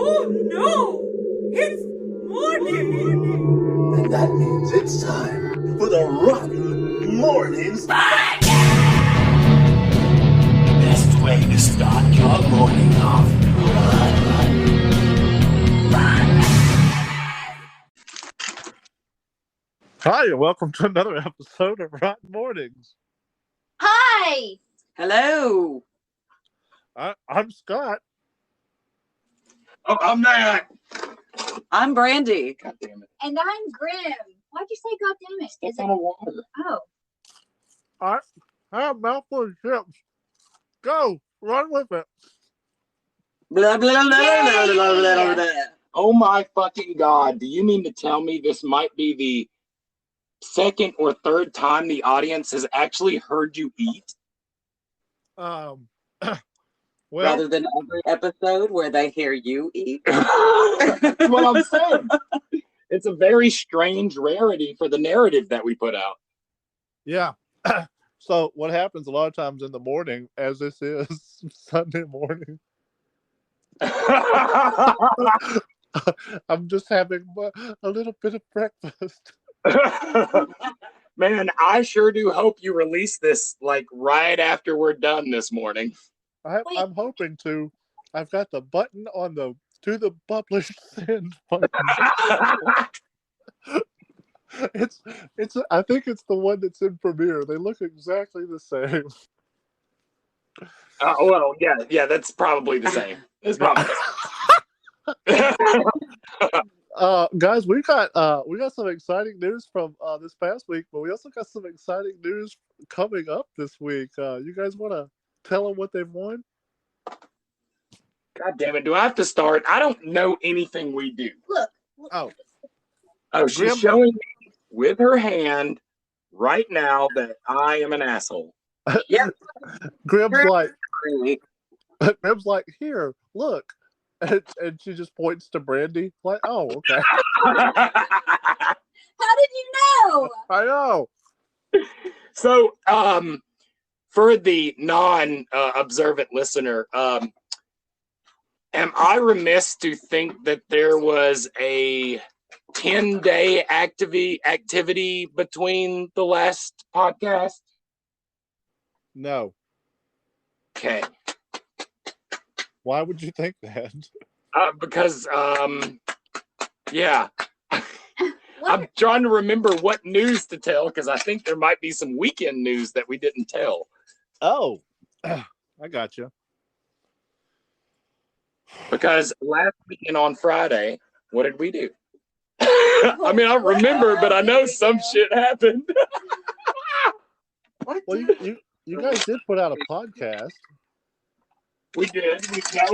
Oh no! It's morning! And that means it's time for the Rotten Mournings. Best way to start your morning off. Hi, and welcome to another episode of Rotten Mournings. Hi! Hello. I'm Scott. Oh, I'm Matt. I'm Brandy. God damn it. And I'm Grim. Why'd you say God damn it? It's on the water. Oh. I have a mouthful of chips. Go, run with it. Blah, blah, blah, blah, blah, blah, blah. Oh my fucking God. Do you mean to tell me this might be the second or third time the audience has actually heard you eat? Well, Rather than every episode where they hear you eat. That's what I'm saying. It's a very strange rarity for the narrative that we put out. yeah. So what happens a lot of times in the morning, as this is Sunday morning, I'm just having a little bit of breakfast. Man, I sure do hope you release this like right after we're done this morning. I'm hoping to. I've got the button on the to the published send button. It's I think it's the one that's in Premiere. They look exactly the same. Well, yeah, that's probably the same. It's probably Guys, we got some exciting news from this past week, but we also got some exciting news coming up this week. You guys want to tell them what they've won? God damn it, do I have to start? I don't know anything we do. Look. Oh, she's Grim- showing me with her hand right now that I am an asshole. Yep. Grim's like, Really. here, look, and she just points to Brandy, like, oh, okay, How did you know? I know. So, for the non-observant listener, am I remiss to think that there was a 10-day activity between the last podcast? No. Okay. Why would you think that? Because, yeah. I'm trying to remember what news to tell because I think there might be some weekend news that we didn't tell. Oh, I got you. Because last weekend on Friday, what did we do? I mean, I remember, but I know some shit happened. What? Well, you guys did put out a podcast. We did. That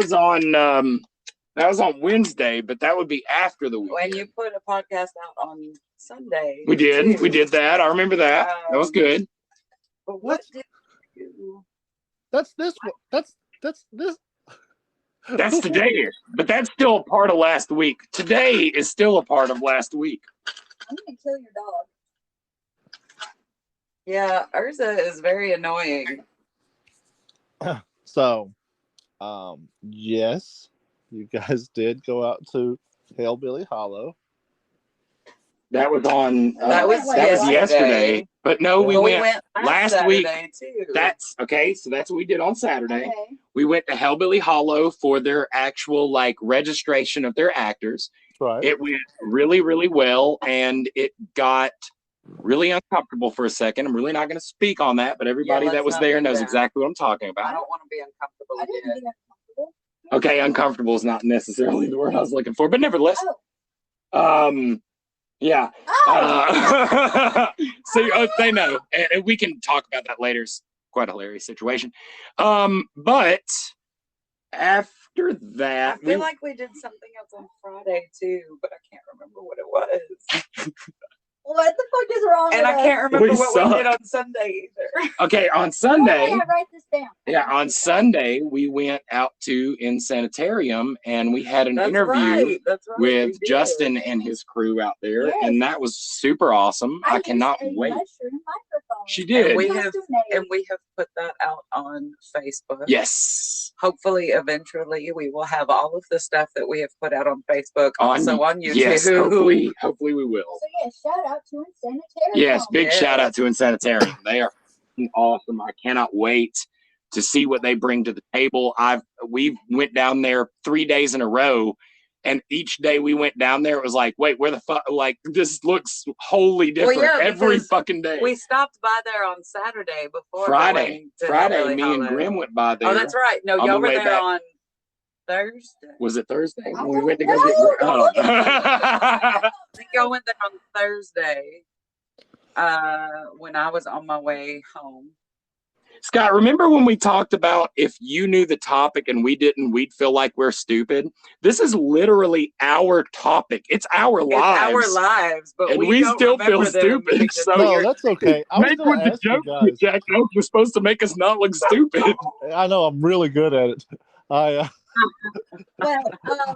was on Wednesday, but that would be after the weekend. When you put a podcast out on Sunday. We did. too. We did that. I remember that. That was good. But what did you That's this one. That's this. That's today, but that's still a part of last week. Today is still a part of last week. I'm going to kill your dog. Yeah, Urza is very annoying. So, yes, you guys did go out to Hellbilly Hollow. That was on. That was yesterday. But no, we But went last week. Saturday, too. That's okay. So that's what we did on Saturday. Okay. We went to Hellbilly Hollow for their actual like registration of their actors. Right. It went really, really well, and it got really uncomfortable for a second. I'm really not going to speak on that, but everybody let's that was not there do knows that. exactly what I'm talking I about. don't want to be uncomfortable I didn't again. get uncomfortable. Okay, uncomfortable is not necessarily the word I was looking for, but nevertheless, yeah. Oh! So they know, and we can talk about that later. It's quite a hilarious situation. But after that, I feel like we did something else on Friday too, but I can't remember what it was. What the fuck is wrong And with I can't remember We what suck. we did on Sunday either. okay, on Why Sunday, did I write this down? yeah, on Sunday we went out to Insanitarium and we had an That's interview right. That's right. with we did. Justin and his crew out there, Yes. and that was super awesome. I used cannot a wait. mushroom microphone. She did. we Custom have made. and we have put that out on Facebook. Yes. Hopefully, eventually, we will have all of the stuff that we have put out on Facebook also on YouTube. Yes, hopefully we will. So yeah, shout out to Insanitarium. Yes, big Yes. shout out to Insanitarium. They are awesome. I cannot wait to see what they bring to the table. We went down there 3 days in a row, and each day we went down there, it was like, wait, where the fuck? Like, this looks wholly different every because fucking day. We stopped by there on Saturday before Friday, Hillbilly me Hollow. and Grim went by there. Oh, that's right. No, on y'all the were way there back. on Thursday. Was it Thursday I when we don't went to go know. get? Oh. I think y'all went there on Thursday. When I was on my way home. Scott, remember when we talked about if you knew the topic and we didn't, we'd feel like we're stupid? This is literally our topic. It's our lives. It's our lives, but and we we don't still feel remember them stupid. because So No, that's okay. I was make going with to the ask you joke, guys. Jack. You're supposed to make us not look stupid. I know I'm really good at it. Well,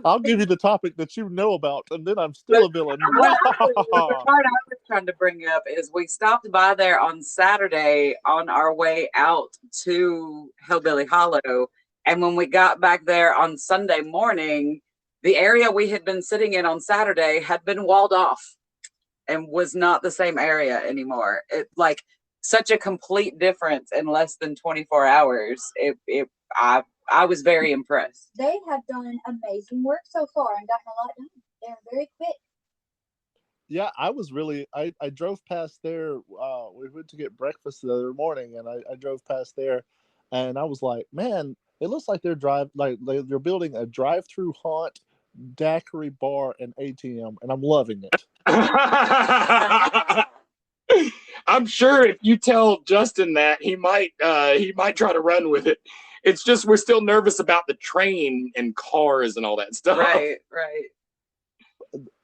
I'll give you the topic that you know about, and then I'm still a villain. the part I was trying to bring up is we stopped by there on Saturday on our way out to Hillbilly Hollow. And when we got back there on Sunday morning, the area we had been sitting in on Saturday had been walled off and was not the same area anymore. It like such a complete difference in less than 24 hours. I was very impressed. they have done amazing work so far and gotten a lot done. They're very quick. Yeah, I was really. I drove past there. We went to get breakfast the other morning, and I drove past there, and I was like, man, it looks like they're building a drive-through haunt, daiquiri bar, and ATM, and I'm loving it. I'm sure if you tell Justin that, he might try to run with it. It's just we're still nervous about the train and cars and all that stuff. Right.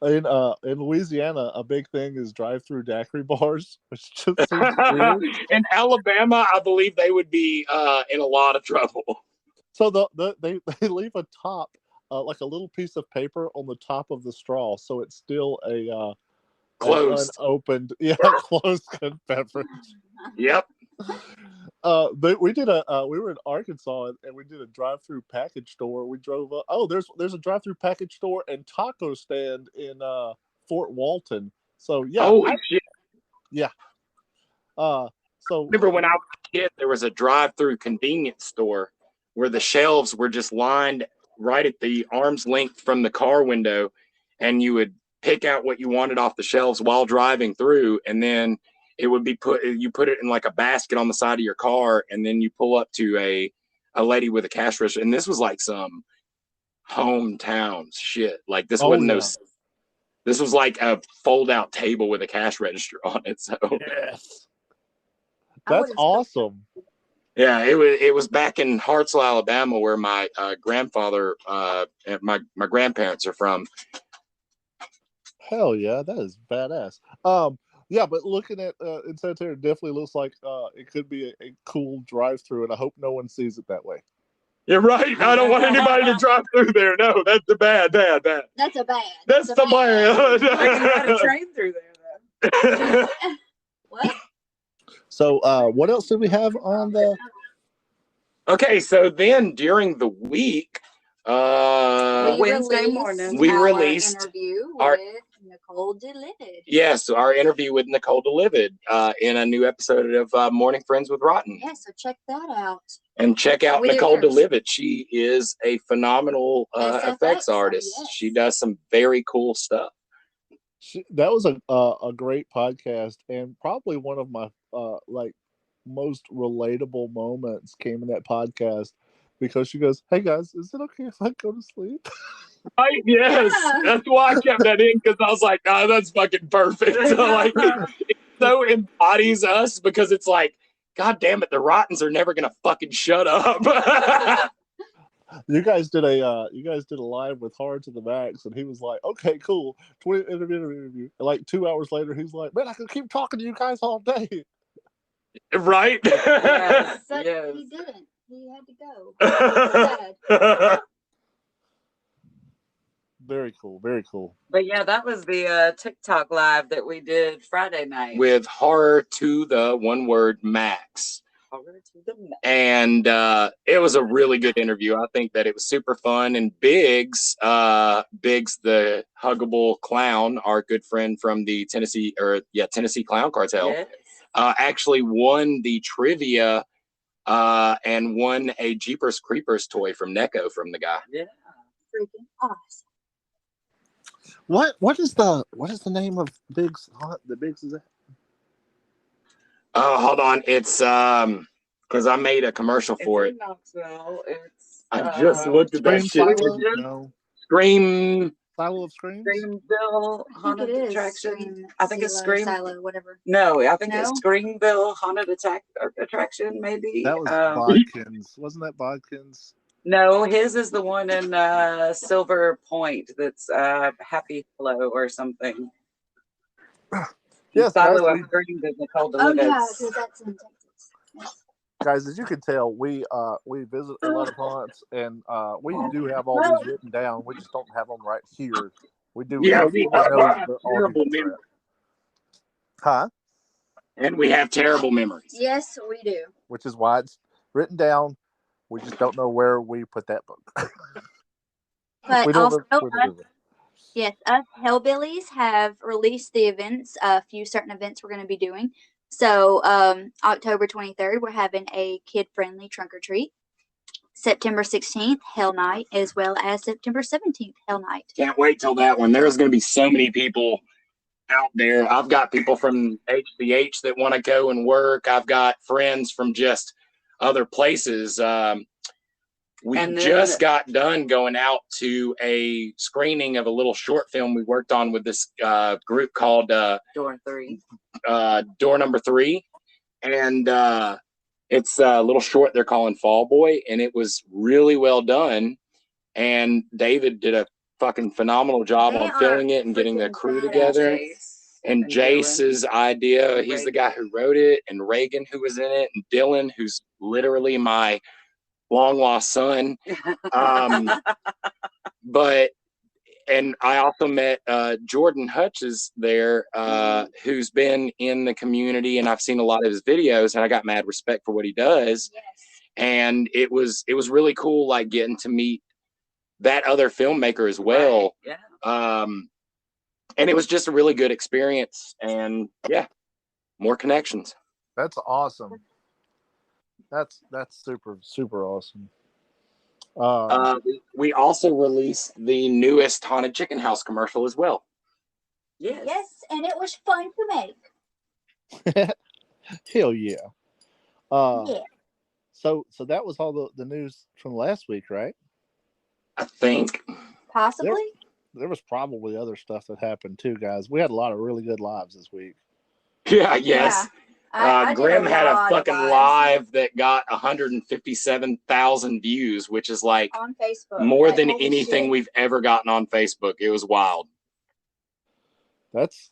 In Louisiana, a big thing is drive-through daiquiri bars, which just seems weird. In Alabama, I believe they would be in a lot of trouble. So they leave a top, like a little piece of paper on the top of the straw, so it's still a Closed. unopened, closed beverage. Yep. We were in Arkansas and we did a drive-through package store. We drove up. Oh, there's a drive-through package store and taco stand in Fort Walton. So yeah. Holy shit. Yeah. So Remember when I was a kid, there was a drive-through convenience store where the shelves were just lined right at the arm's length from the car window, and you would pick out what you wanted off the shelves while driving through, and then it would be you put it in like a basket on the side of your car, and then you pull up to a lady with a cash register. And this was like some hometown shit. Like this wasn't this was like a fold out table with a cash register on it. So yes. That's awesome. yeah, it was back in Hartselle, Alabama, where my grandfather and my grandparents are from. Hell yeah, that is badass. Yeah, but looking at Insanitarium definitely looks like it could be a cool drive-through, and I hope no one sees it that way. You're right. I don't want anybody to drive through there. No, that's the bad. That's a bad. That's the bad. I can ride a train through there though. What? So, what else did we have on the? Okay, so then during the week, Wednesday morning, we our released interview our- with Nicole Delivid. yes, our interview with Nicole Delivid in a new episode of Morning Friends with ROTN. Yeah, so check that out. And check out We did Nicole hers. Delivid. She is a phenomenal effects artist. yes. She does some very cool stuff. That was a great podcast, and probably one of my most relatable moments came in that podcast because she goes, "Hey guys, is it okay if I go to sleep?" Right? Yes, Yeah. that's why I kept that in, because I was like, "Oh, that's fucking perfect." So, like, it so embodies us, because it's like, God damn it, the Rottens are never gonna fucking shut up. You guys did a live with Hard to the Max, and he was like, "Okay, cool, 20 interview." And like 2 hours later, he's like, "Man, I could keep talking to you guys all day." Right? Yes, But yes. he didn't. He had to go. He was sad. Very cool. Very cool. But yeah, that was the TikTok live that we did Friday night. With horror to the one word max. Horror to the max. And it was a really good interview. I think that it was super fun. And Biggs, the huggable clown, our good friend from the Tennessee Clown Cartel, Yes. actually won the trivia and won a Jeepers Creepers toy from Necco from the guy. Yeah. Freaking awesome. What is the name of Biggs? The Biggs is that? Oh, hold on. It's because I made a commercial for It's it. in Knoxville. It's I just looked at that Scream shit. Silo? No. Scream. Silo of Screams? Screamville I think Haunted it is. Attraction. I think it's Silo, Scream. Silo, whatever. No, I think No? it's Screamville Haunted Attraction, maybe. That was Bodkins. Wasn't that Bodkins? No, his is the one in Silver Point that's Happy Hello or something. Yes, Silo guys, of Screams is Nicole Oh, yeah, DeLucas. because that's in Texas. Yes. guys, as you can tell, we visit a lot of haunts, and we do have all these written down. We just don't have them right here. We do. Yeah, definitely we have where all terrible these are memories. at. Huh? And we have terrible memories. Yes, we do. Which is why it's written down. We just don't know where we put that book. But We don't also, know where to do it. yes, us Hellbillies have released the events, a few certain events we're going to be doing. So October 23rd, we're having a kid-friendly trunk or treat. September 16th, Hell Night, as well as September 17th, Hell Night. Can't wait till that one. There's going to be so many people out there. I've got people from HCH that want to go and work. I've got friends from just other places. We just got done going out to a screening of a little short film we worked on with this group called Door 3. Door Number 3. And it's a little short they're calling Fall Boy. And it was really well done. And David did a fucking phenomenal job They on are filming it and getting the freaking crew badass. together. And And Jace's idea, And he's the Reagan. guy who wrote it, and Reagan, who was in it, and Dylan, who's literally my long lost son. And I also met Jordan Hutches there, who's been in the community, and I've seen a lot of his videos, and I got mad respect for what he does. Yes. And it was really cool, like getting to meet that other filmmaker as well. Right, yeah. And it was just a really good experience, and yeah, more connections. That's awesome. That's super awesome. We also released the newest Haunted Chicken House commercial as well. Yes. Yes, and it was fun to make. Hell yeah. Yeah. So that was all the news from last week, right? I think. Possibly. There was probably other stuff that happened too, guys. We had a lot of really good lives this week. Yeah, yes. I did Grim had a lot of fucking lives live that got 157,000 views, which is like on Facebook. more Like, than holy anything shit. we've ever gotten on Facebook. It was wild. That's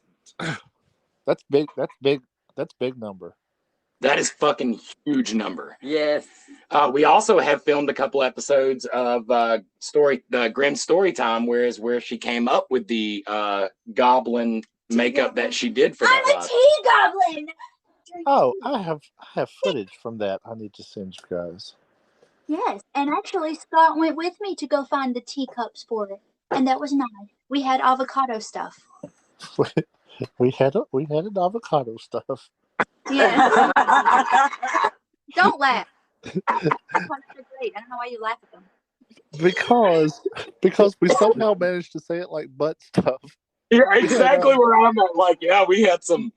big. That's big number. That is fucking huge number. Yes. We also have filmed a couple episodes of the Grim Story Time, where she came up with the goblin makeup that she did for that I'm a live. tea goblin. Oh, I have footage from that. I need to send you guys. Yes, and actually Scott went with me to go find the teacups for it, and that was nice. We had avocado stuff. We had an avocado stuff. Yes. Don't laugh. They're great. I don't know why you laugh at them. Because we somehow managed to say it like butt stuff. You're exactly where I'm at. Like, yeah, we had some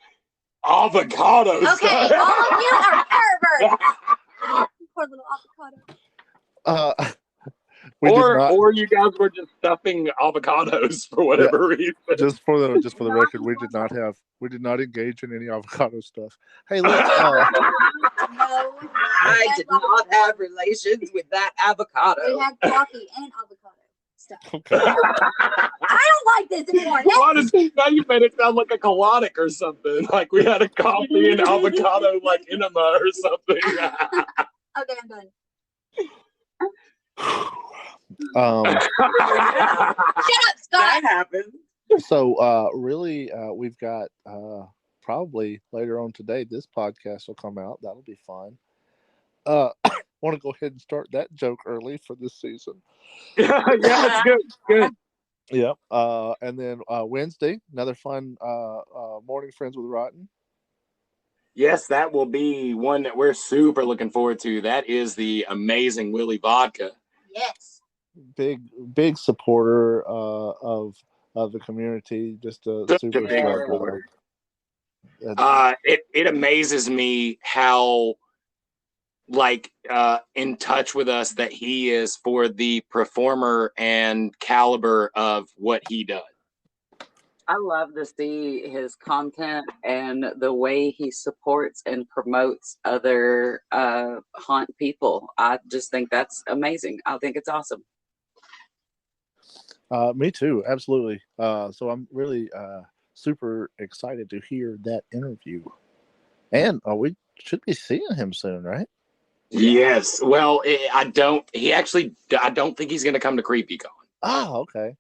avocado Okay, stuff. all of you are perverts. Poor little avocado. We did not. Or you guys were just stuffing avocados for whatever reason. Just for the record, we did not engage in any avocado stuff. Hey, let's. No. I did not have relations with that avocado. We had coffee and avocado stuff. Okay. I don't like this anymore. Now you made it sound like a colonic or something. Like we had a coffee and avocado like enema or something. Okay, I'm done. Um, Shut up, Scott. that happen. So really, we've got probably later on today, this podcast will come out. That'll be fun. Want to go ahead and start that joke early for this season. Yeah, it's good. Good. Yep. And then Wednesday, another fun morning friends with Rotten. Yes, that will be one that we're super looking forward to. That is the amazing Willie Vodka. Yes. Big supporter of the community. Just a super big sweet supporter. guy. It amazes me how in touch with us that he is for the performer and caliber of what he does. I love to see his content and the way he supports and promotes other haunt people. I just think that's amazing. I think it's awesome. Me too, absolutely. So I'm really super excited to hear that interview. And we should be seeing him soon, right? Yes. Well, I don't think he's going to come to CreepyCon. Oh, okay.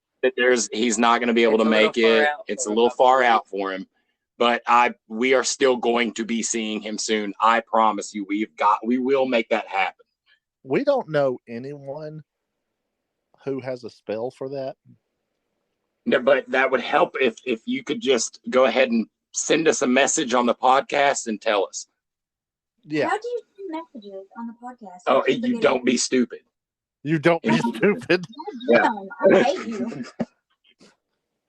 He's not going to be able to make it. It's a little far out for him, but we are still going to be seeing him soon. I promise you, we will make that happen. We don't know anyone who has a spell for that. No, but that would help if you could just go ahead and send us a message on the podcast and tell us. Yeah. How do you send messages on the podcast? Oh, you don't be stupid. You don't be stupid. Yeah. I hate you.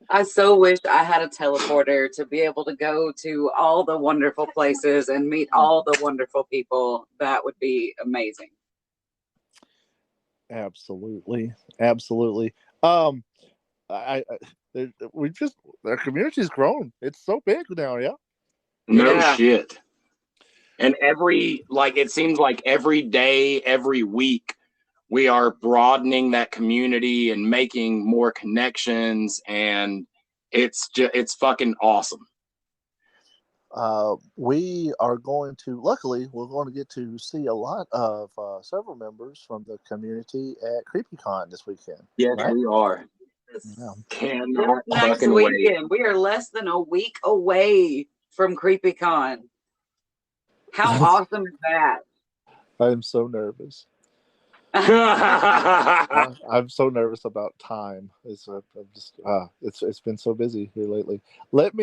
I so wish I had a teleporter to be able to go to all the wonderful places and meet all the wonderful people. That would be amazing. Absolutely. Our community's grown. It's so big now, yeah. No Yeah. shit. And it seems like every day, every week, we are broadening that community and making more connections, and it's fucking awesome. We are luckily, we're going to get to see a lot of several members from the community at CreepyCon this weekend. Yes, right? we are. Yeah. Cannot Next fucking wait. weekend, we are less than a week away from CreepyCon. How awesome is that? I'm so nervous. I'm so nervous about time. It's been so busy here lately. Let's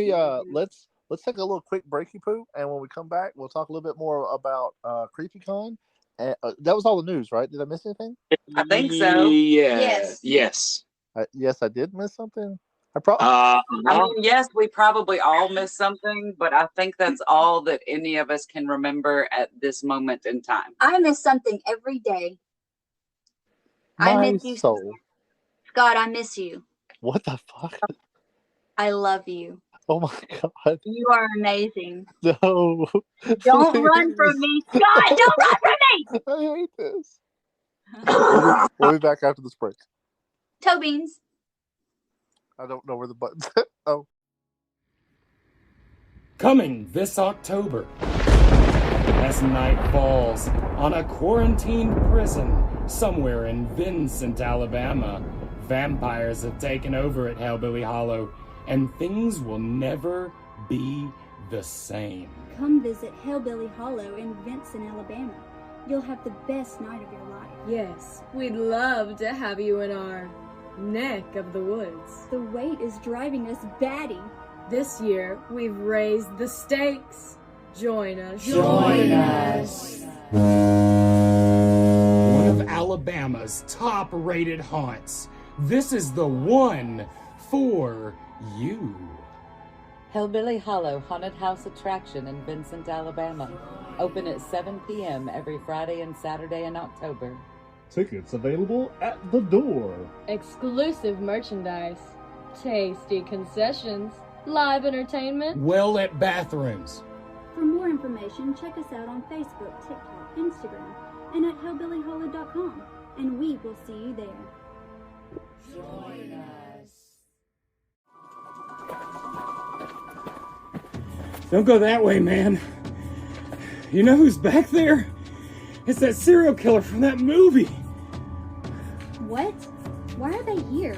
take a little quick breaky poo, and when we come back, we'll talk a little bit more about CreepyCon. And that was all the news, right? Did I miss anything? I think so. Yes. Yes, I did miss something. I mean, yes, we probably all missed something, but I think that's all that any of us can remember at this moment in time. I miss something every day. I miss you, soul. Scott. I miss you. What the fuck? I love you. Oh my god! You are amazing. No! Don't please. run from me, Scott. Don't run from me. I hate this. We'll be back after this break. Toe beans. I don't know where the button's. Oh. Coming this October, as night falls on a quarantined prison somewhere in Vincent, Alabama, vampires have taken over at Hellbilly Hollow, and things will never be the same. Come visit Hellbilly Hollow in Vincent, Alabama. You'll have the best night of your life. Yes, we'd love to have you in our neck of the woods. The wait is driving us batty. This year, we've raised the stakes. Join us. Join us. One of Alabama's top-rated haunts. This is the one for you. Hellbilly Hollow Haunted House Attraction in Vincent, Alabama. Open at 7 p.m. every Friday and Saturday in October. Tickets available at the door. Exclusive merchandise, tasty concessions, live entertainment, well-lit bathrooms. For more information, check us out on Facebook, TikTok, Instagram, and at hellbillyhollow.com. And we will see you there. Join us. Don't go that way, man. You know who's back there? It's that serial killer from that movie. What? Why are they here?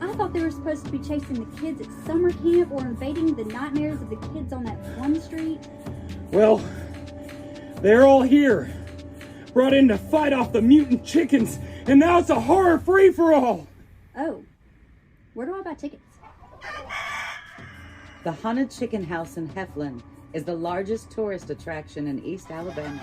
I thought they were supposed to be chasing the kids at summer camp or invading the nightmares of the kids on that one street. Well, they're all here. Brought in to fight off the mutant chickens, and now it's a horror free-for-all. Oh, where do I buy tickets? The Haunted Chicken House in Heflin is the largest tourist attraction in East Alabama.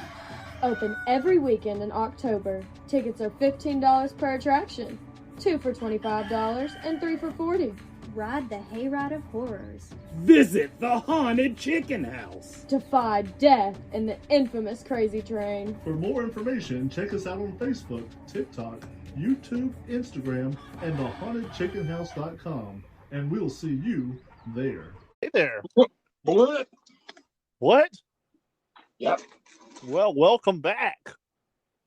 Open every weekend in October. Tickets are $15 per attraction, 2 for $25 and 3 for $40. Ride the hayride of horrors. Visit the Haunted Chicken House. Defy death in the infamous Crazy Train. For more information, check us out on Facebook, TikTok, YouTube, Instagram, and thehauntedchickenhouse.com. And we'll see you there. Hey there. What? What? Yep. Well, welcome back.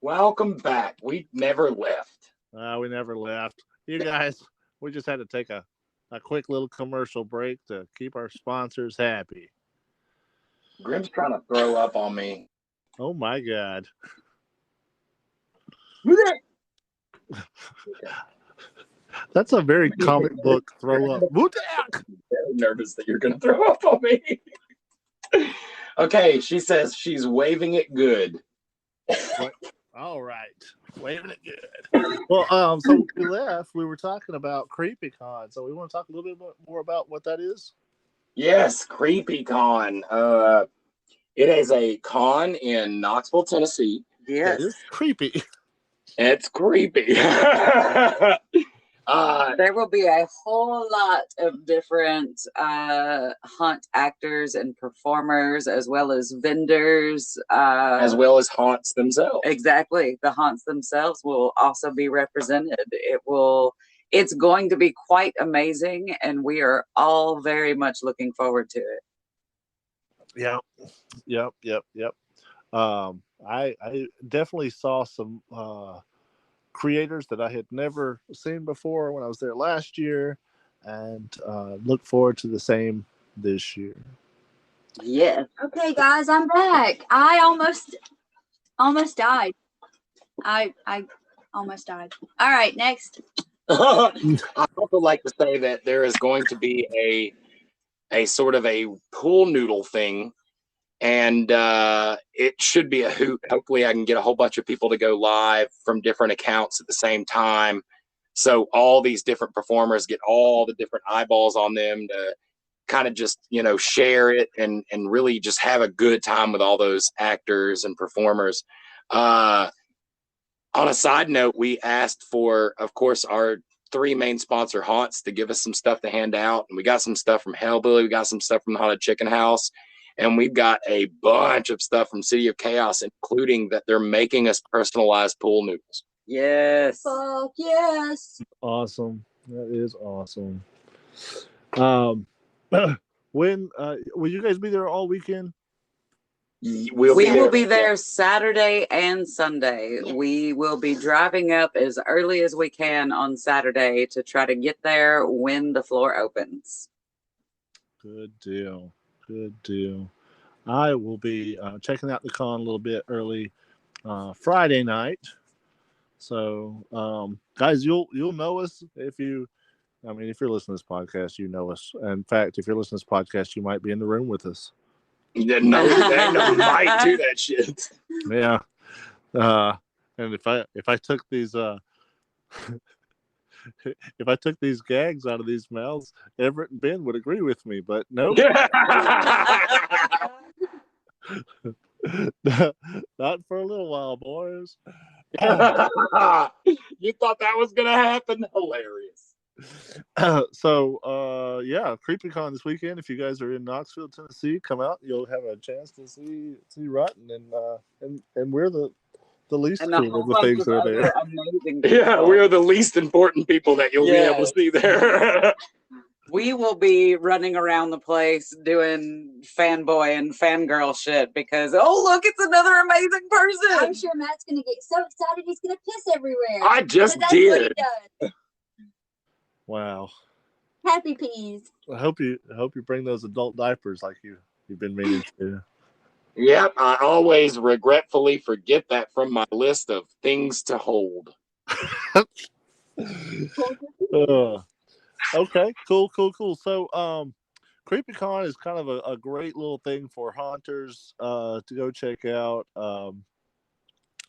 Welcome back. We never left. We never left. You guys, we just had to take a quick little commercial break to keep our sponsors happy. Grim's trying to throw up on me. Oh my God. That's a very comic book throw up. I'm very nervous that you're going to throw up on me. Okay, she says she's waving it good. All right. Waving it good. Well, so when we left, we were talking about CreepyCon. So we want to talk a little bit more about what that is? Yes, CreepyCon. It is a con in Knoxville, Tennessee. Yes. It's creepy. It's creepy. There will be a whole lot of different haunt actors and performers, as well as vendors. As well as haunts themselves. Exactly. The haunts themselves will also be represented. It's going to be quite amazing, and we are all very much looking forward to it. Yep. I definitely saw some creators that I had never seen before when I was there last year, and look forward to the same this year. Yes. Okay, guys, I'm back. I almost died. I almost died. All right, next. I also like to say that there is going to be a sort of a pool noodle thing, and it should be a hoot. Hopefully I can get a whole bunch of people to go live from different accounts at the same time, so all these different performers get all the different eyeballs on them to kind of just, share it and really just have a good time with all those actors and performers. On a side note, we asked for, of course, our 3 main sponsor haunts to give us some stuff to hand out. And we got some stuff from Hellbilly. We got some stuff from the Haunted Chicken House. And we've got a bunch of stuff from City of Chaos, including that they're making us personalized pool noodles. Yes. Fuck yes. Awesome. That is awesome. When will you guys be there all weekend? We will be there Saturday and Sunday. Yes. We will be driving up as early as we can on Saturday to try to get there when the floor opens. Good deal. I will be checking out the con a little bit early Friday night. So, guys, you'll know us if you're listening to this podcast, you know us. In fact, if you're listening to this podcast, you might be in the room with us. No, they might do that shit. Yeah. And if I took these if I took these gags out of these mouths, Everett and Ben would agree with me, but no. Not for a little while, boys. You thought that was gonna happen? Hilarious. Yeah, CreepyCon this weekend. If you guys are in Knoxville, Tennessee, come out. You'll have a chance to see ROTN, and we're the least cool of the things that are there. Yeah, we are the least important people that you'll be able to see there. We will be running around the place doing fanboy and fangirl shit because, oh, look, it's another amazing person. I'm sure Matt's going to get so excited he's going to piss everywhere. I just that's did. What he does. Wow. Happy peas. I hope you bring those adult diapers like you've been meaning to. Yep, I always regretfully forget that from my list of things to hold. Okay, cool. So, CreepyCon is kind of a great little thing for haunters to go check out.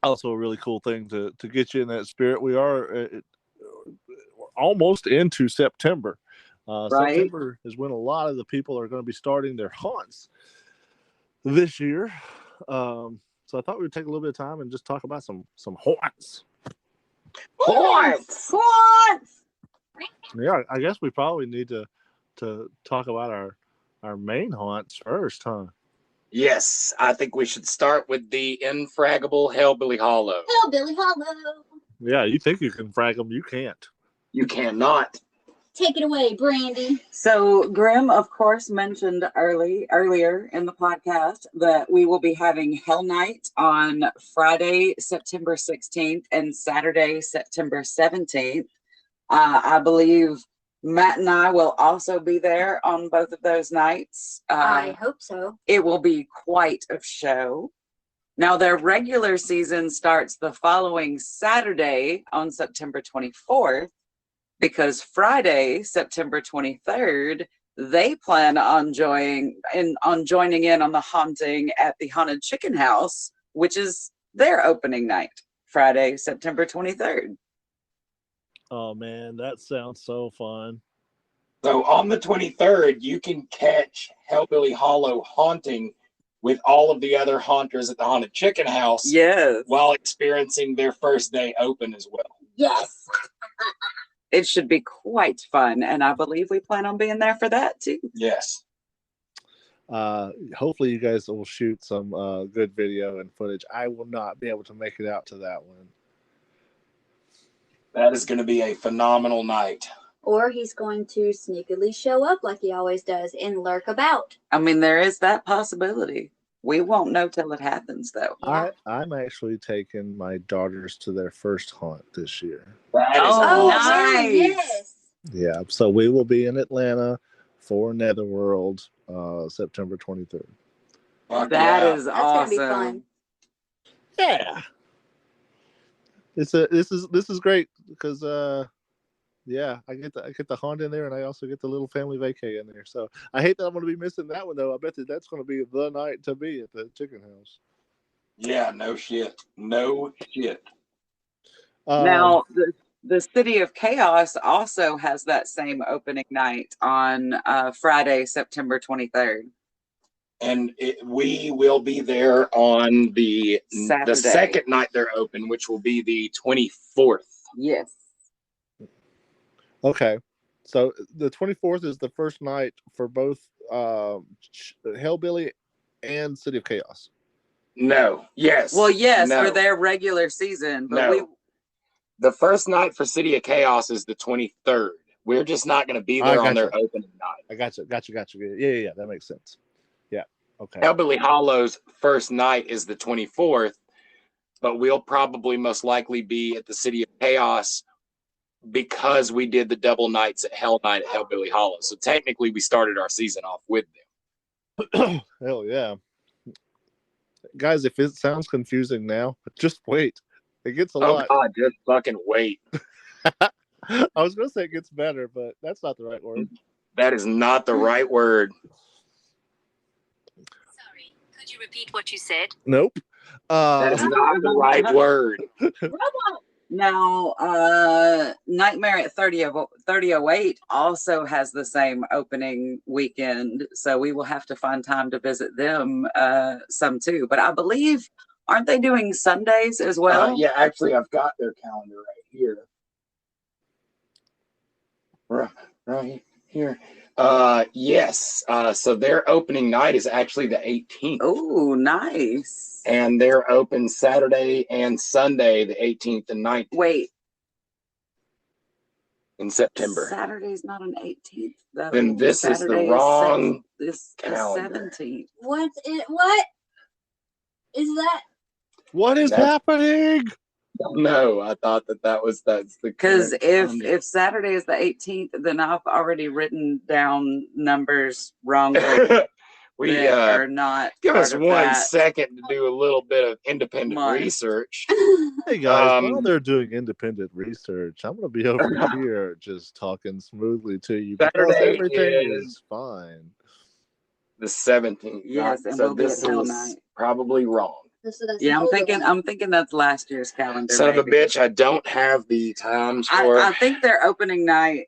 Also, a really cool thing to get you in that spirit. We are almost into September. Right. September is when a lot of the people are going to be starting their haunts this year. So I thought we would take a little bit of time and just talk about some haunts. Haunts. Yeah, I guess we probably need to talk about our main haunts first, huh? Yes, I think we should start with the infraggable Hellbilly Hollow. Hellbilly Hollow. Yeah, you think you can frag them, you can't. You cannot. Take it away, Brandy. So Grim, of course, mentioned earlier in the podcast that we will be having Hell Night on Friday, September 16th and Saturday, September 17th. I believe Matt and I will also be there on both of those nights. I hope so. It will be quite a show. Now, their regular season starts the following Saturday on September 24th. Because Friday, September 23rd, they plan on joining in on the haunting at the Haunted Chicken House, which is their opening night, Friday, September 23rd. Oh man, that sounds so fun. So on the 23rd, you can catch Hellbilly Hollow haunting with all of the other haunters at the Haunted Chicken House. Yes. While experiencing their first day open as well. Yes. It should be quite fun, and I believe we plan on being there for that too. Yes. Hopefully you guys will shoot some good video and footage. I will not be able to make it out to that one. That is going to be a phenomenal night. Or he's going to sneakily show up like he always does and lurk about. I mean, there is that possibility. We won't know till it happens, though. Yeah. I'm actually taking my daughters to their first haunt this year. That is Oh, awesome. nice. Yes. Yeah, so we will be in Atlanta for Netherworld, September 23rd. Fuck That yeah. is That's awesome. gonna be fun. Yeah, this is great because yeah, I get the haunt in there, and I also get the little family vacay in there. So I hate that I'm going to be missing that one though. I bet that's going to be the night to be at the chicken house. Yeah, no shit. No shit. Now, the City of Chaos also has that same opening night on Friday, September 23rd. And we will be there on the Saturday. second night they're open, which will be the 24th. Yes. Okay, so the 24th is the first night for both Hellbilly and City of Chaos. No. Yes. Well, yes, No. for their regular season, but No. The first night for City of Chaos is the 23rd. We're just not going to be there on their opening night. I got you. Yeah, that makes sense. Yeah, okay. Hellbilly Hollow's first night is the 24th, but we'll probably most likely be at the City of Chaos because we did the double nights at Hell Night at Hellbilly Hollow. So technically we started our season off with them. Hell yeah. Guys, if it sounds confusing now, just wait. It gets a lot. Oh God, just fucking wait. I was going to say it gets better, but that's not the right word. That is not the right word. Sorry, could you repeat what you said? Nope. That is not the right word. Now, Nightmare at 3008 also has the same opening weekend, so we will have to find time to visit them some too. But I believe, aren't they doing Sundays as well? Yeah, actually, I've got their calendar right here. Right here. Yes. So their opening night is actually the 18th. Oh, nice. And they're open Saturday and Sunday, the 18th and 19th. Wait. In September. Saturday's not an 18th. Though. Then this Saturday is the wrong this calendar. 17th. What is that? What is happening? No, I thought that's the Because correct if calendar. Saturday is the 18th, then I've already written down numbers wrongly. We that are not give part us of 1 that second to do a little bit of independent month. research. Hey guys, while they're doing independent research, I'm gonna be over here just talking smoothly to you because Saturday everything is is fine. the 17th. Yes, and so we'll be this at Hell is Night. probably wrong. Yeah, I'm thinking that's last year's calendar. Son of a maybe. bitch, I don't have the times for I think their opening night,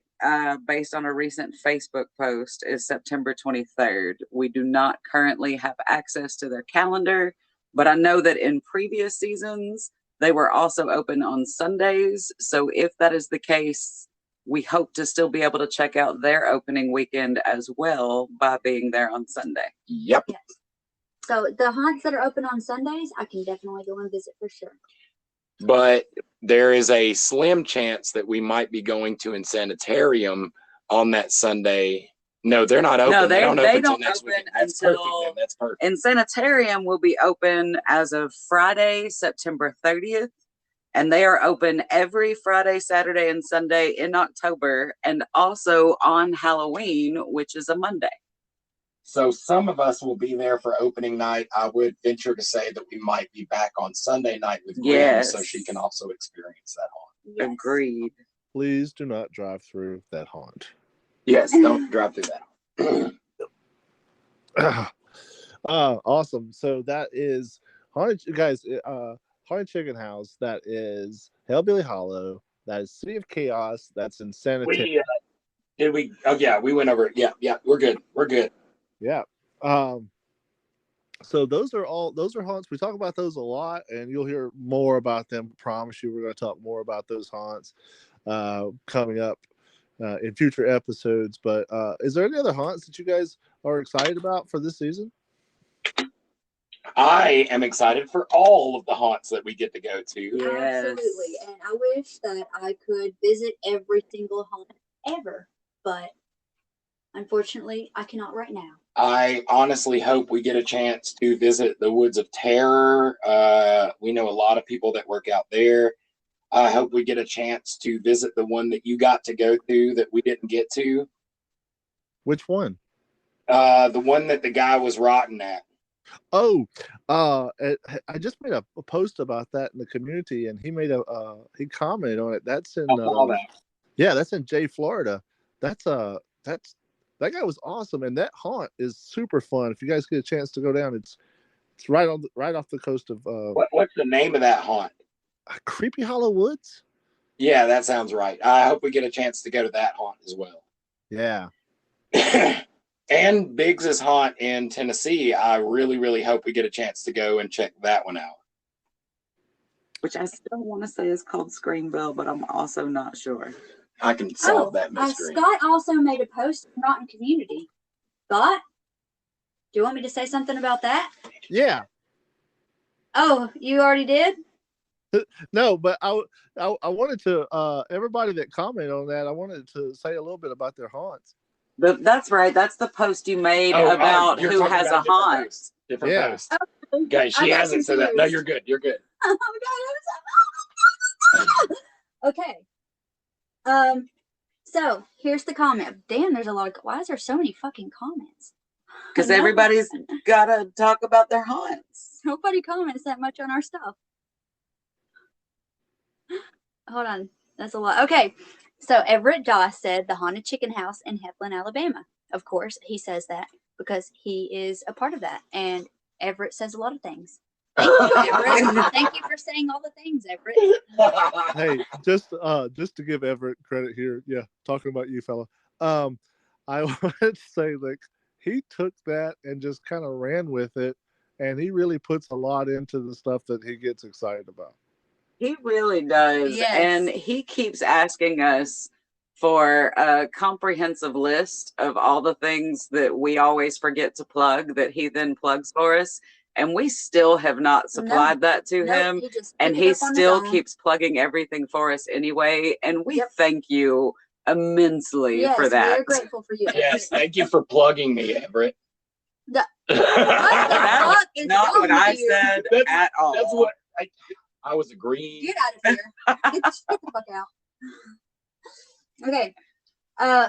based on a recent Facebook post, is September 23rd. We do not currently have access to their calendar, but I know that in previous seasons, they were also open on Sundays. So if that is the case, we hope to still be able to check out their opening weekend as well by being there on Sunday. Yep. Yes. So the haunts that are open on Sundays, I can definitely go and visit for sure. But there is a slim chance that we might be going to Insanitarium on that Sunday. No, they're not open. No, they don't they open don't next open weekend. That's until perfect. Then. That's perfect. Insanitarium will be open as of Friday, September 30th. And they are open every Friday, Saturday, and Sunday in October, and also on Halloween, which is a Monday. So some of us will be there for opening night. I would venture to say that we might be back on Sunday night with Grim, so she can also experience that haunt. Yes. Agreed. Please do not drive through that haunt. Yes, don't drive through that. Awesome. So that is haunted, guys. Haunted Chicken House. That is Hellbilly Hollow. That is City of Chaos. That's Insanity. Did we? Oh yeah, we went over it. Yeah, we're good. We're good. Yeah. So those are haunts. We talk about those a lot, and you'll hear more about them. I promise you, we're going to talk more about those haunts coming up in future episodes. But is there any other haunts that you guys are excited about for this season? I am excited for all of the haunts that we get to go to. Yes. Absolutely. And I wish that I could visit every single haunt ever, but unfortunately, I cannot right now. I honestly hope we get a chance to visit the Woods of Terror. We know a lot of people that work out there. I hope we get a chance to visit the one that you got to go to that we didn't get to. Which one? The one that the guy was rotten at. Oh, I just made a post about that in the community, and he made he commented on it. That's in yeah, that's in Jay, Florida. That guy was awesome, and that haunt is super fun. If you guys get a chance to go down, it's right off the coast of. What's the name of that haunt? Creepy Hollow Woods. Yeah, that sounds right. I hope we get a chance to go to that haunt as well. Yeah. And Biggs's haunt in Tennessee. I really, really hope we get a chance to go and check that one out. Which I still want to say is called Screamville, but I'm also not sure. I can solve that mystery. Scott also made a post in Rotten Community. Scott, do you want me to say something about that? Yeah. Oh, you already did? No, but I wanted to everybody that commented on that, I wanted to say a little bit about their haunts. That's right. That's the post you made about who has a haunt. Different post. Okay, she hasn't said that. No, you're good. You're good. Okay. So here's the comment. Damn, there's a lot of. Why is there so many fucking comments? Because everybody's got to talk about their haunts. Nobody comments that much on our stuff. Hold on. That's a lot. Okay. So Everett Doss said the Haunted Chicken House in Heflin, Alabama. Of course, he says that because he is a part of that. And Everett says a lot of things. Thank you, Everett. Thank you for saying all the things, Everett. Hey, just to give Everett credit here, yeah, talking about you, fella. I wanted to say, like, he took that and just kind of ran with it, and he really puts a lot into the stuff that he gets excited about. He really does. Yes. And he keeps asking us for a comprehensive list of all the things that we always forget to plug that he then plugs for us. And we still have not supplied that to him. And he still keeps plugging everything for us anyway. And we thank you immensely for that. Yes, we're grateful for you. Yes, thank you for plugging me, Everett. That's not what I said at all. That's what I was agreeing. Get out of here. Get the fuck out. Okay.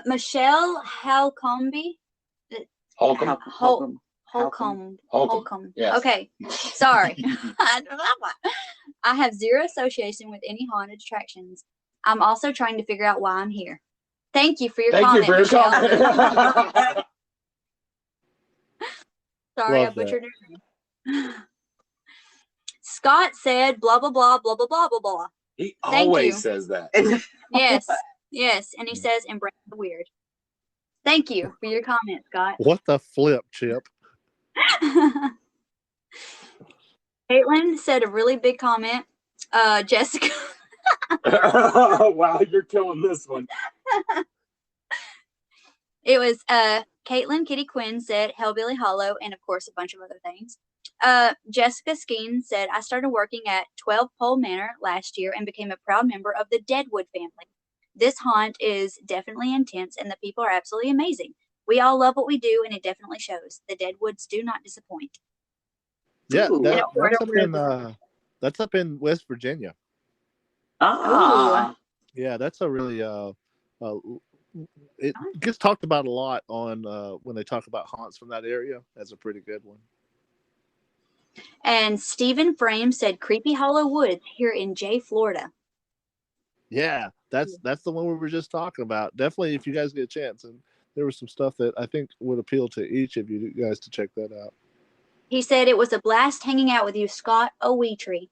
Michelle Halcombe. Holcomb. Yes. Okay, sorry. I have zero association with any haunted attractions. I'm also trying to figure out why I'm here. Thank you for your comment, Michelle. Sorry, Love I butchered your name. Scott said blah blah blah blah blah blah blah blah. He Thank always you. says that. Yes, and he says embrace the weird. Thank you for your comment, Scott. What the flip, Chip? Caitlin said a really big comment. Jessica. Wow, you're killing this one. It was Caitlin Kitty Quinn said Hellbilly Hollow, and of course a bunch of other things. Jessica Skeen said, I started working at 12 Pole Manor last year and became a proud member of the Deadwood family. This haunt is definitely intense and the people are absolutely amazing. We all love what we do and it definitely shows. The Deadwoods do not disappoint. Yeah, Ooh, that's up in West Virginia. Ah. Yeah, that's a really it gets talked about a lot on when they talk about haunts from that area. That's a pretty good one. And Stephen Frame said Creepy Hollow Woods here in Jay, Florida. Yeah, that's the one we were just talking about. Definitely, if you guys get a chance, and there was some stuff that I think would appeal to each of you guys to check that out. He said it was a blast hanging out with you, Scott Oweetree.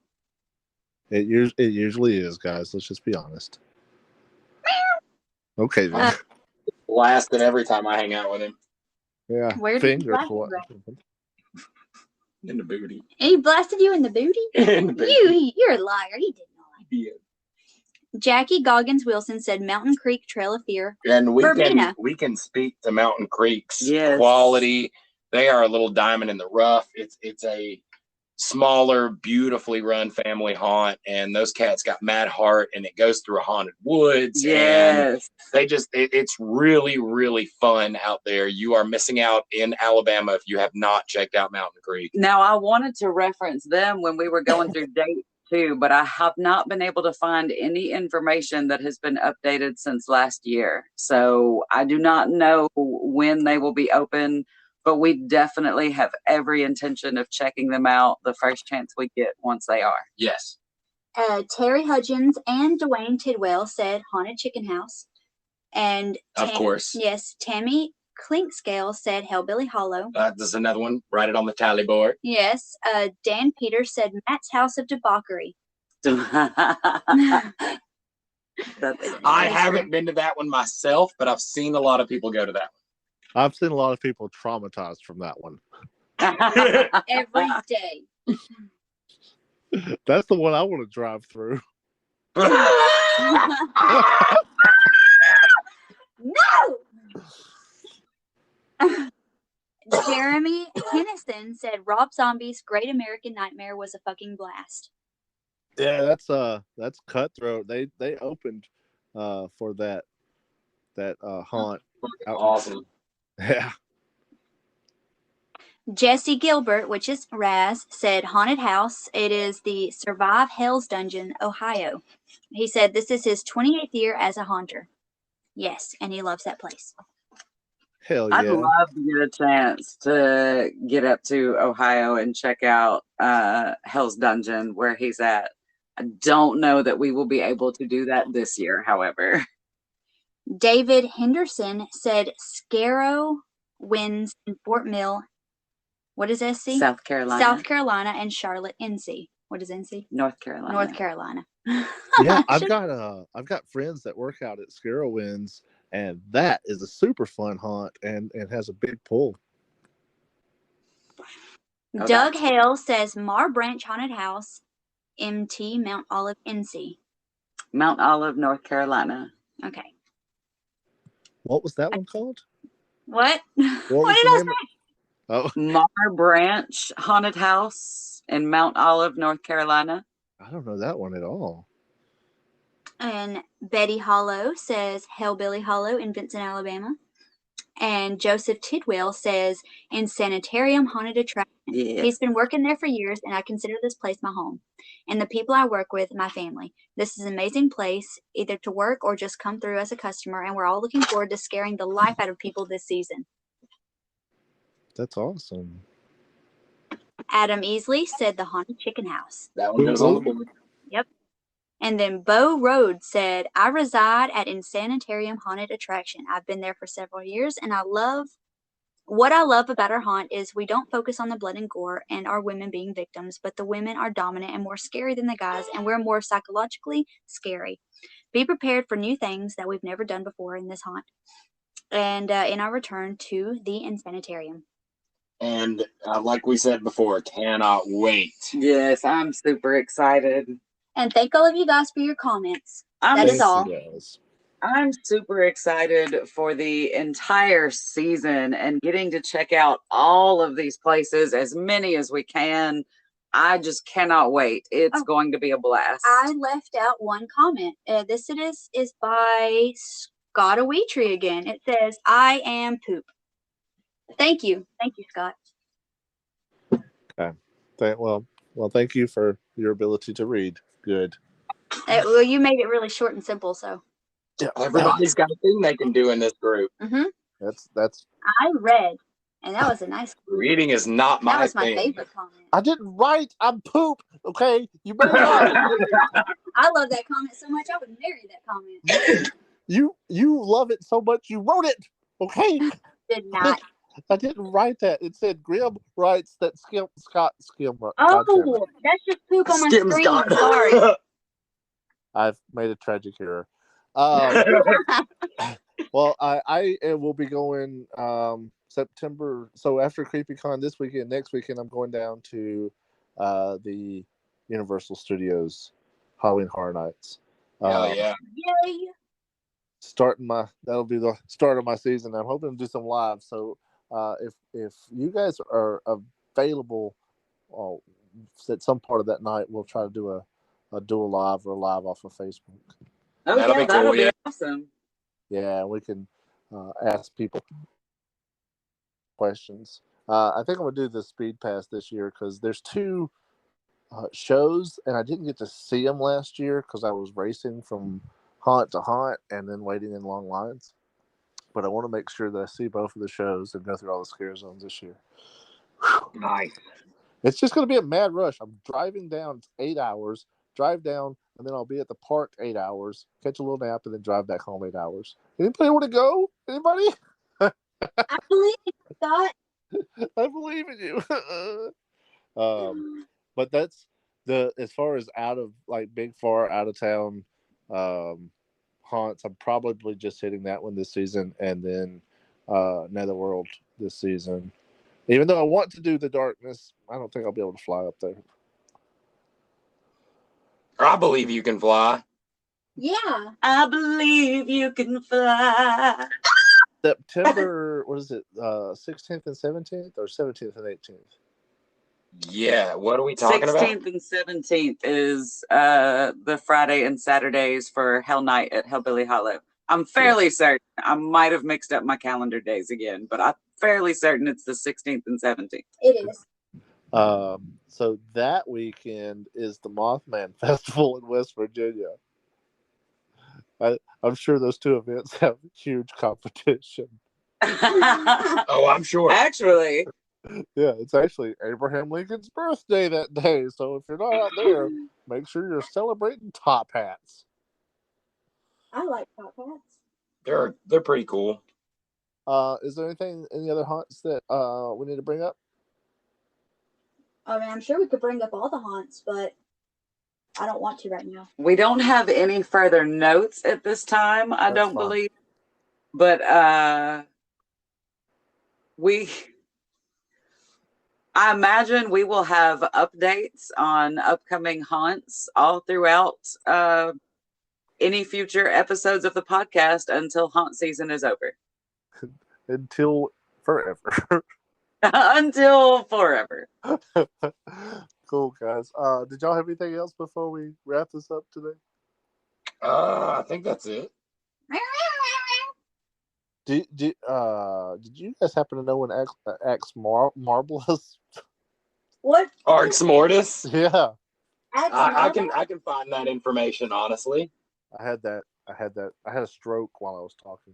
It usually is, guys. Let's just be honest. Okay, then. Blasted every time I hang out with him. Yeah, Where did you blast him? In the booty. He blasted you in the booty? In the booty. You're a liar. He did not. Yeah. Jackie Goggins Wilson said Mountain Creek Trail of Fear. And we can speak to Mountain Creek's quality. They are a little diamond in the rough. It's a smaller, beautifully run family haunt, and those cats got mad heart, and it goes through a haunted woods. Yes. And it's really, really fun out there. You are missing out in Alabama if you have not checked out Mountain Creek. Now, I wanted to reference them when we were going through dates too, but I have not been able to find any information that has been updated since last year. So I do not know when they will be open, but we definitely have every intention of checking them out the first chance we get once they are. Yes. Terry Hudgens and Dwayne Tidwell said Haunted Chicken House. And of course. Yes, Tammy Clinkscale said Hellbilly Hollow. There's another one. Write it on the tally board. Yes. Dan Peters said Matt's House of Debauchery. I haven't been to that one myself, but I've seen a lot of people go to that one. I've seen a lot of people traumatized from that one. Every day. That's the one I want to drive through. No! Jeremy Hennison said Rob Zombie's Great American Nightmare was a fucking blast. Yeah, that's Cutthroat. They opened for that haunt. Awesome. Yeah. Jesse Gilbert, which is Raz, said Haunted House. It is the Survive Hell's Dungeon, Ohio. He said this is his 28th year as a haunter. Yes, and he loves that place. Hell yeah. I'd love to get a chance to get up to Ohio and check out Hell's Dungeon where he's at. I don't know that we will be able to do that this year, however. David Henderson said Scarrow Winds in Fort Mill. What is SC? South Carolina. South Carolina and Charlotte, NC. What is NC? North Carolina. North Carolina. Yeah, I've got friends that work out at Scarrowinds, and that is a super fun haunt and has a big pull. Doug Hale says Mar Branch Haunted House, MT, Mount Olive, NC. Mount Olive, North Carolina. Okay. What was that one called? What? What did I say? Oh, Mar Branch Haunted House in Mount Olive, North Carolina. I don't know that one at all. And Betty Hollow says Hellbilly Hollow in Vincent, Alabama. And Joseph Tidwell says in Sanitarium Haunted Attraction. Yeah. He's been working there for years, and I consider this place my home. And the people I work with, my family. This is an amazing place, either to work or just come through as a customer, and we're all looking forward to scaring the life out of people this season. That's awesome. Adam Easley said the Haunted Chicken House. That one goes on the board. Yep. And then Bo Rhodes said, I reside at Insanitarium Haunted Attraction. I've been there for several years, and what I love about our haunt is we don't focus on the blood and gore and our women being victims, but the women are dominant and more scary than the guys, and we're more psychologically scary. Be prepared for new things that we've never done before in this haunt. And in our return to the Insanitarium. And like we said before, cannot wait. Yes, I'm super excited. And thank all of you guys for your comments. That is all. I'm super excited for the entire season and getting to check out all of these places, as many as we can. I just cannot wait. It's going to be a blast. I left out one comment. This is by Scott Awetry again. It says, I am poop. Thank you. Thank you, Scott. Okay. Well, thank you for your ability to read. Good. Well, you made it really short and simple, so. Yeah, everybody's got a thing they can do in this group. Mm-hmm. That's. I read, and that was a nice. Reading is not my thing. That was my favorite comment. I didn't write. I'm poop. Okay, you better not. I love that comment so much. I would marry that comment. You love it so much. You wrote it. Okay. Did not. I didn't write that. It said Grim writes that Scott Skim. Oh, that's just poop on my Skim screen. Scott. Sorry. I've made a tragic error. Well, I will be going September. So after CreepyCon this weekend, next weekend, I'm going down to the Universal Studios Halloween Horror Nights. Oh yeah! Yay! That'll be the start of my season. I'm hoping to do some live. So if you guys are available at some part of that night, we'll try to do a dual live or a live off of Facebook. Oh, that'll be awesome. Yeah, we can ask people questions. I think I'm going to do the Speed Pass this year because there's two shows, and I didn't get to see them last year because I was racing from haunt to haunt and then waiting in long lines. But I want to make sure that I see both of the shows and go through all the scare zones this year. Whew. Nice. It's just going to be a mad rush. I'm driving down. It's 8 hours. Drive down, and then I'll be at the park 8 hours. Catch a little nap, and then drive back home 8 hours. Anybody want to go? Anybody? I believe in you, Scott. I believe in you. But that's as far as out of like big far out of town haunts. I'm probably just hitting that one this season, and then Netherworld this season. Even though I want to do the Darkness, I don't think I'll be able to fly up there. I believe you can fly. Yeah. I believe you can fly. September, what is it, 16th and 17th, or 17th and 18th? Yeah, what are we talking 16th about? and 17th is the Friday and Saturdays for Hell Night at Hellbilly Hollow. I'm fairly certain. I might have mixed up my calendar days again, but I'm fairly certain it's the 16th and 17th. It is. So that weekend is the Mothman Festival in West Virginia. I'm sure those two events have huge competition. Oh, I'm sure. Actually. Yeah, it's actually Abraham Lincoln's birthday that day. So if you're not out there, make sure you're celebrating top hats. I like top hats. They're pretty cool. Is there any other haunts that we need to bring up? I mean, I'm sure we could bring up all the haunts, but I don't want to right now. We don't have any further notes at this time, I don't believe. But I imagine we will have updates on upcoming haunts all throughout any future episodes of the podcast until haunt season is over. Until forever. Until forever. Cool, guys. Did y'all have anything else before we wrap this up today? I think that's it. Did you guys happen to know when Axe Marvelous? What? Arx Mortis? Yeah. I can find that information, honestly. I had a stroke while I was talking.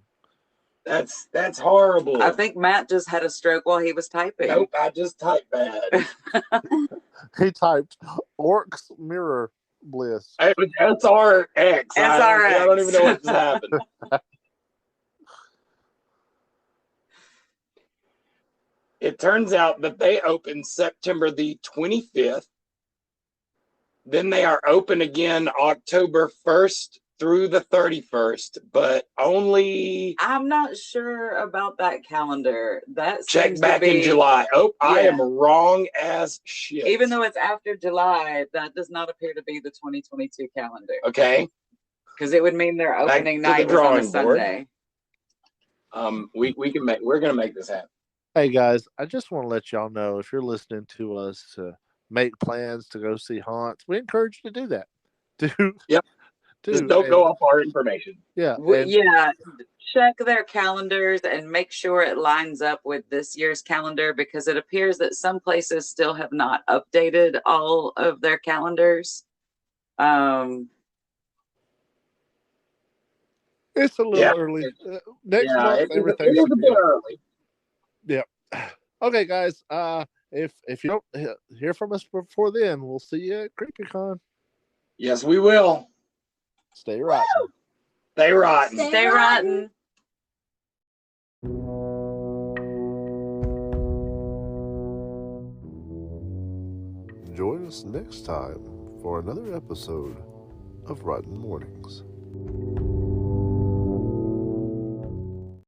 That's horrible. I think Matt just had a stroke while he was typing. Nope, I just typed bad. He typed Orcs Mirror Bliss. It was SRX. I don't even know what just happened. It turns out that they opened September the 25th. Then they are open again October 1st through the 31st, but only... I'm not sure about that calendar. That check seems back to be, in July. Oh, yeah. I am wrong as shit. Even though it's after July, that does not appear to be the 2022 calendar. Okay. Because it would mean their opening night was on a Sunday. We're gonna make this happen. Hey guys, I just want to let y'all know, if you're listening to us to make plans to go see haunts, we encourage you to do that. Just don't go off our information. Yeah. Check their calendars and make sure it lines up with this year's calendar, because it appears that some places still have not updated all of their calendars. It's a little early. Next month, everything should be early. Yep. Okay, guys. If you don't hear from us before then, we'll see you at CreepyCon. Yes, we will. Stay rotten. Stay rotten. Stay rotten. Join us next time for another episode of Rotten Mournings.